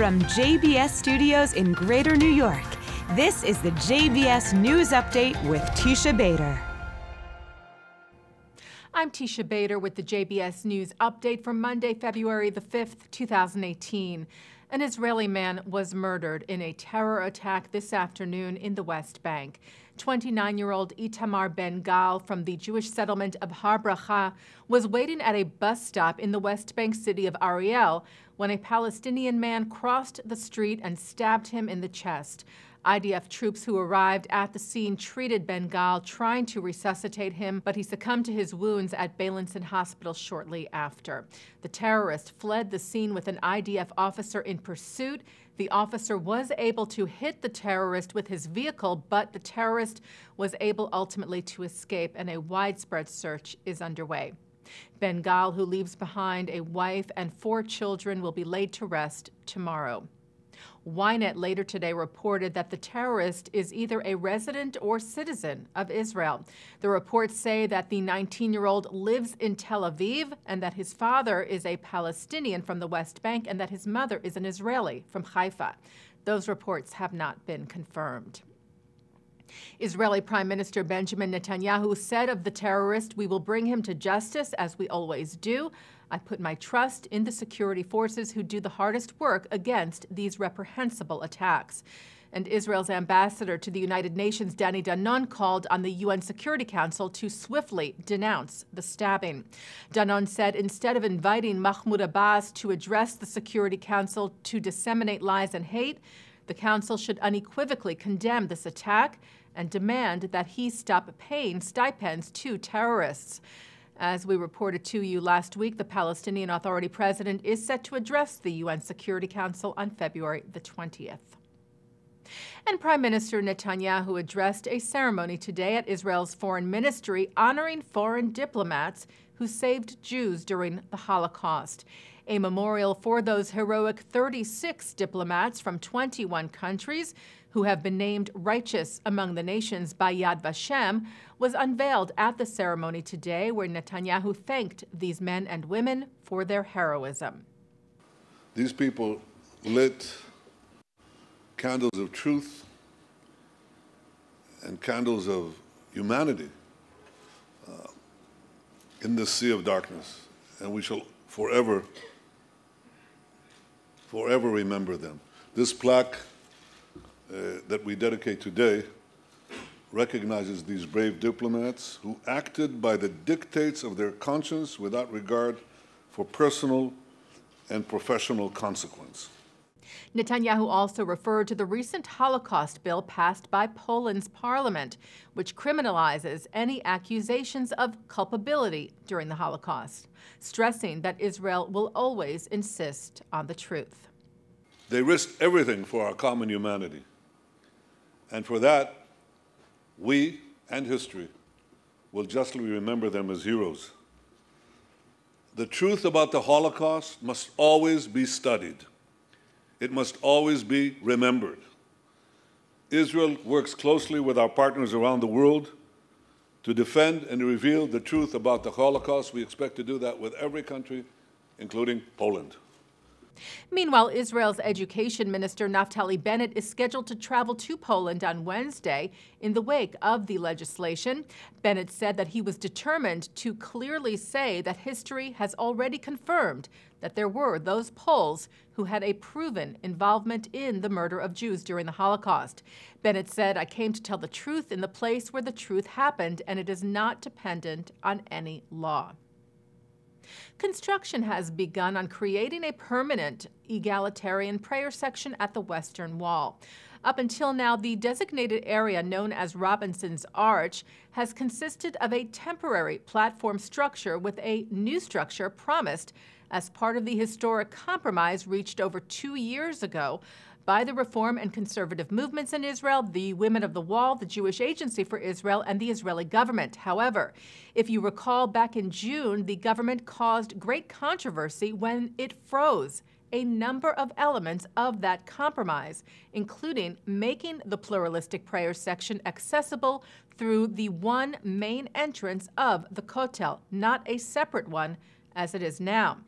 From JBS Studios in Greater New York, this is the JBS News Update with Teisha Bader. I'm Teisha Bader with the JBS News Update for Monday, February the 5th, 2018. An Israeli man was murdered in a terror attack this afternoon in the West Bank. 29-year-old Itamar Ben-Gal from the Jewish settlement of Har Bracha was waiting at a bus stop in the West Bank city of Ariel when a Palestinian man crossed the street and stabbed him in the chest. IDF troops who arrived at the scene treated Ben-Gal, trying to resuscitate him, but he succumbed to his wounds at Beilinson Hospital shortly after. The terrorist fled the scene with an IDF officer in pursuit. The officer was able to hit the terrorist with his vehicle, but the terrorist was able ultimately to escape, and a widespread search is underway. Ben-Gal, who leaves behind a wife and 4 children, will be laid to rest tomorrow. Ynet later today reported that the terrorist is either a resident or citizen of Israel. The reports say that the 19-year-old lives in Tel Aviv and that his father is a Palestinian from the West Bank and that his mother is an Israeli from Haifa. Those reports have not been confirmed. Israeli Prime Minister Benjamin Netanyahu said of the terrorist, "We will bring him to justice as we always do. I put my trust in the security forces who do the hardest work against these reprehensible attacks." And Israel's ambassador to the United Nations, Danon, called on the UN Security Council to swiftly denounce the stabbing. Danon said instead of inviting Mahmoud Abbas to address the Security Council to disseminate lies and hate, the Council should unequivocally condemn this attack and demand that he stop paying stipends to terrorists. As we reported to you last week, the Palestinian Authority president is set to address the UN Security Council on February the 20th. And Prime Minister Netanyahu addressed a ceremony today at Israel's foreign ministry honoring foreign diplomats who saved Jews during the Holocaust. A memorial for those heroic 36 diplomats from 21 countries who have been named righteous among the nations by Yad Vashem was unveiled at the ceremony today, where Netanyahu thanked these men and women for their heroism. These people lit candles of truth and candles of humanity in this sea of darkness, and we shall forever remember them. This plaque that we dedicate today recognizes these brave diplomats who acted by the dictates of their conscience without regard for personal and professional consequence. Netanyahu also referred to the recent Holocaust bill passed by Poland's parliament, which criminalizes any accusations of culpability during the Holocaust, stressing that Israel will always insist on the truth. They risked everything for our common humanity. And for that, we and history will justly remember them as heroes. The truth about the Holocaust must always be studied. It must always be remembered. Israel works closely with our partners around the world to defend and reveal the truth about the Holocaust. We expect to do that with every country, including Poland. Meanwhile, Israel's education minister Naftali Bennett is scheduled to travel to Poland on Wednesday in the wake of the legislation. Bennett said that he was determined to clearly say that history has already confirmed that there were those Poles who had a proven involvement in the murder of Jews during the Holocaust. Bennett said, "I came to tell the truth in the place where the truth happened, and it is not dependent on any law." Construction has begun on creating a permanent egalitarian prayer section at the Western Wall. Up until now, the designated area known as Robinson's Arch has consisted of a temporary platform structure with a new structure promised as part of the historic compromise reached over 2 years ago by the reform and conservative movements in Israel, the Women of the Wall, the Jewish Agency for Israel, and the Israeli government. However, if you recall, back in June, the government caused great controversy when it froze a number of elements of that compromise, including making the pluralistic prayer section accessible through the one main entrance of the Kotel, not a separate one as it is now.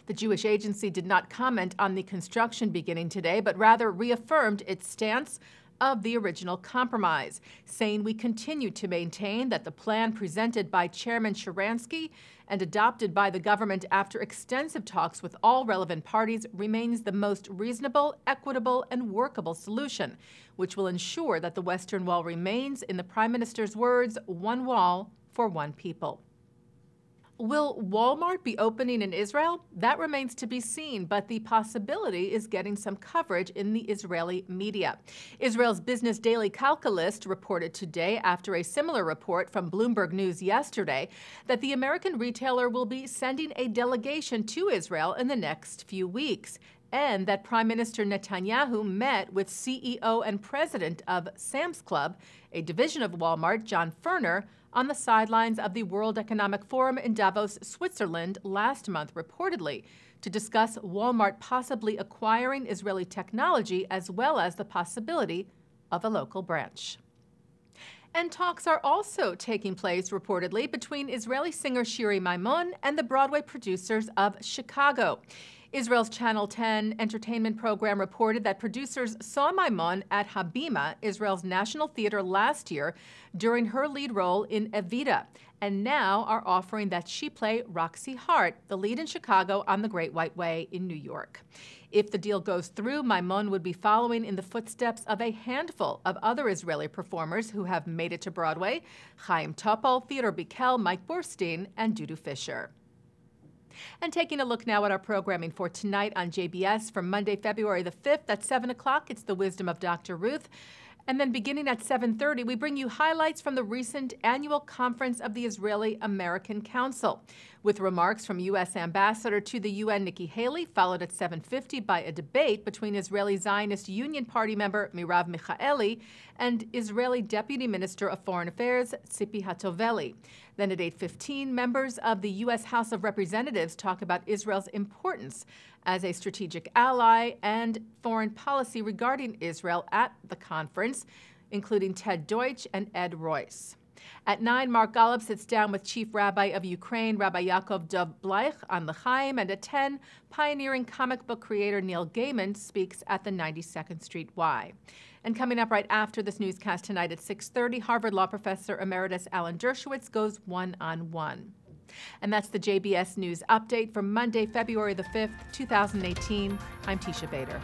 The Jewish agency did not comment on the construction beginning today, but rather reaffirmed its stance of the original compromise, saying we continue to maintain that the plan presented by Chairman Sharansky and adopted by the government after extensive talks with all relevant parties remains the most reasonable, equitable, and workable solution, which will ensure that the Western Wall remains, in the Prime Minister's words, one wall for one people. Will Walmart be opening in Israel? That remains to be seen, but the possibility is getting some coverage in the Israeli media. Israel's Business Daily Calculist reported today, after a similar report from Bloomberg News yesterday, that the American retailer will be sending a delegation to Israel in the next few weeks, and that Prime Minister Netanyahu met with CEO and president of Sam's Club, a division of Walmart, John Furner, on the sidelines of the World Economic Forum in Davos, Switzerland last month, reportedly, to discuss Walmart possibly acquiring Israeli technology as well as the possibility of a local branch. And talks are also taking place, reportedly, between Israeli singer Shiri Maimon and the Broadway producers of Chicago. Israel's Channel 10 entertainment program reported that producers saw Maimon at Habima, Israel's national theater, last year during her lead role in Evita, and now are offering that she play Roxy Hart, the lead in Chicago on the Great White Way in New York. If the deal goes through, Maimon would be following in the footsteps of a handful of other Israeli performers who have made it to Broadway: Chaim Topol, Theodor Bikel, Mike Borstein, and Dudu Fisher. And taking a look now at our programming for tonight on JBS for Monday, February the 5th at 7 o'clock, it's The Wisdom of Dr. Ruth. And then beginning at 7:30, we bring you highlights from the recent annual conference of the Israeli-American Council, with remarks from U.S. Ambassador to the UN Nikki Haley, followed at 7:50 by a debate between Israeli Zionist Union Party member Mirav Michaeli and Israeli Deputy Minister of Foreign Affairs Tzipi Hatoveli. Then at 8:15, members of the U.S. House of Representatives talk about Israel's importance as a strategic ally and foreign policy regarding Israel at the conference, including Ted Deutsch and Ed Royce. At 9, Mark Golub sits down with Chief Rabbi of Ukraine, Rabbi Yaakov Dov Bleich, on L'chaim, and at 10, pioneering comic book creator Neil Gaiman speaks at the 92nd Street Y. And coming up right after this newscast tonight at 6:30, Harvard Law Professor Emeritus Alan Dershowitz goes one-on-one. And that's the JBS News Update for Monday, February the 5th, 2018. I'm Teisha Bader.